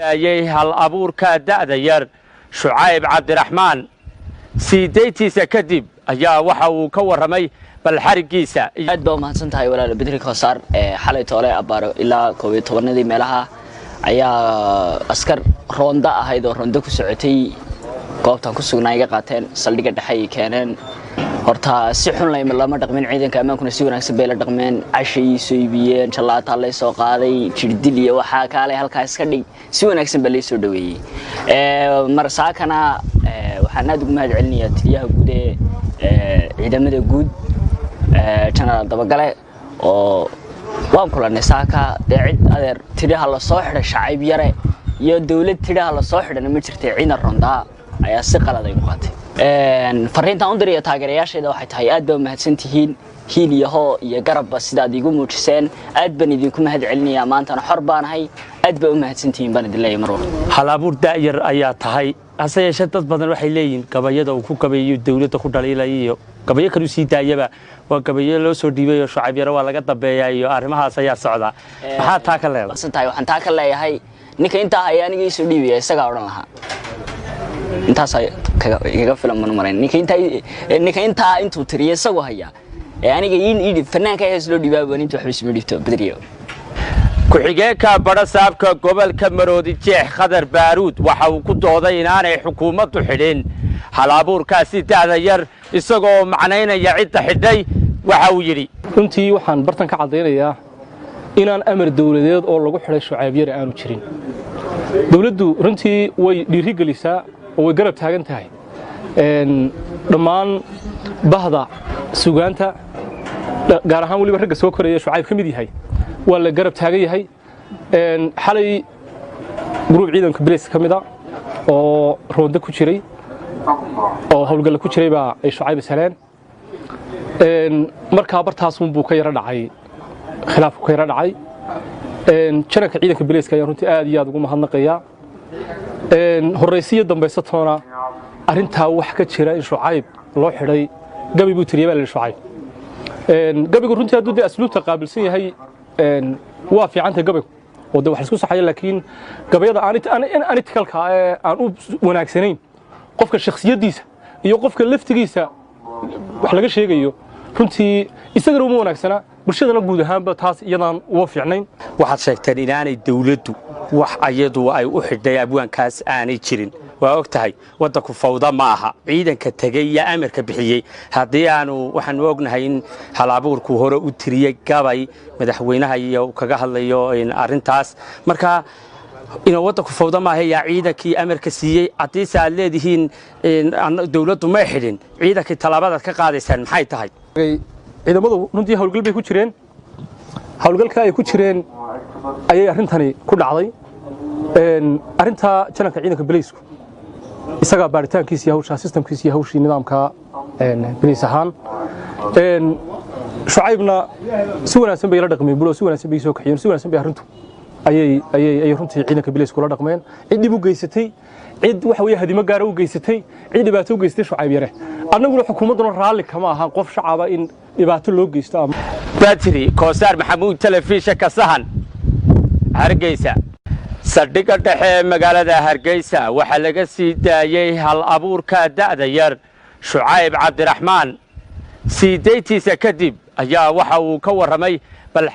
ayay hal abuurka da'da yar Shucayb Cabdiraxmaan siidaytiisa kadib ayaa waxa uu ka waramay bal xarigiisa aad baa mahadsan tahay walaal Bedri Koosar xalay toole abaaro ilaa 12 meelaha ayaa askar roonda ahayd oo roonda ku socotay goobtan ku sugnaa iga qaateen saldhiga dhaxay keeneen horta si xun lama dhaqmin ciidanka amaankuna si wanaagsan bay la dhaqmeen cashay soo iibiyeen jalaata la soo qaaday jirdil iyo waxa kale halkaas iska dhig si wanaagsan baa la soo dhaweeyay mar saakana waxaan aad ugu mahad celinayaa taliyaha guud ee ciidamada guud general dabagale oo waan kulanay saaka cid adeer tiraha la soo xidhay shacayb yare iyo dawlad tiraha la soo xidhan ma jirtay ciidan ronda ayaa si qalad ay u qaatay fariintan u diriyo taageerayaasheeda waxay tahay aad baa mahadsantihiin hiil iyo garabba sidaad igu muujiseen aad baan idinku mahad celinayaa maantana xor baanahay aad baa u mahadsantihiin baan idin leeyahay mar walba hal abuur daayar ayaa tahay hase yeeshee dad badan waxay leeyihiin gabayada uu ku gabayo dawladda ku dhaliilay iyo gabayo kale sii daayaba waa gabayo loo soo dhiibay oo Shucayb yar waa laga dambeeyay iyo arrimahaas ayaa socda maxaa taa ka leedahay santahay waxaan taa ka leeyahay ninka inta ay aniga soo dhiibay isaga oran lahaa intaas ay kaga filan marin ninka inta intuu tiriyay isagu haya aniga in fanaanka ay soo dhiibay inta wax isma dhibto Bedriyo ku-xigeenka barasaabka gobolka Maroodi Jeex Khadar Baaruud waxa uu ku dooday inaanay xukuumaddu xidhin hal abuurkaasi da'da yar isagoo macnaynaya cidda xidhay waxa uu yiri runtii waxaan bartan ka cadeynayaa inaan amar dawladeed oo lagu xidhay Shucayb yar aanu jirin dawladdu runtii way dhiiri gelisaa oo way garab taagan tahay dhammaan bahda sugaanta gaar ahaan waliba ragga soo koraya Shucayb ka mid yahay waa la garab taagan yahay xalay group ciidanka Police kamida oo roonda ku jiray oo hawlgal ku jiray baa ay Shucayb saleen marka bartaas buu ka yara dhacay khilaaf ku yara dhacay janaka ciidanka Police ayaa runtii aad iyo aad ugu mahadnaqaya horeysiyo dambeysatoona arinta wax ka jira in Shucayb loo xidhay gabi buu tiriyay baa Shucayb gabigu runtii haduu asluubta qaabilsan yahay waa fiicanta gabigu oo wax isku saxay laakiin gabayada aan itikalka aan u wanaagsanayn qofka shakhsiyadiisa iyo qofka laftigiisa wax laga sheegayo runtii isagana uma wanaagsana bulshadana guud ahaanba taas iyadaan uga fiicnayn waxaad sheegteen inaanay dawladdu wax ayadu ay u xidhay abwaankaas aanay jirin waa ogtahay wadanku fawda ma aha ciidanka tagay ya amarka bixiyay hadii aanu waxaan ognahay in hal abuurku hore u tiriyay gabay madaxweynaha iyo kaga hadlayo in arintaas marka inuu wadanku fawda ma aha ya ciidankii amarka siiyay hadii saad leedihiin dawladdu ma xidhin ciidankii talaabada ka qaadaysan maxay tahay ciidamadu runtii hawlgal bay ku jireen hawlgalka ay ku jireen ayay arintani ku dhacday arinta janaka ciidanka Police isaga baaritaankiisa iyo hawsha systemkiisa iyo hawshii nidaamka Police ahaan Shucaybna si wanaagsan bay la dhaqmeen bulo si wanaagsan bay soo kaxiyeen si wanaagsan bay arintu ayay runtii ciidanka Police kula dhaqmeen cid dib u geysatay cid waxa weeye hadima gaar u geysatay cid dhibaato u geystay Shucayb yare annaguna xukuumaduna raali kama aha qof shacaba in dhibaato loo geysto Bedri Koosar Maxamuud telefishinka Sahan Hargeysa saldhiga dhexe magaalada Hargeysa waxa laga sii daayay hal abuurka da'da yar Shucayb Cabdiraxmaan siidaytiisa kadib ayaa waxa uu ka waramay bal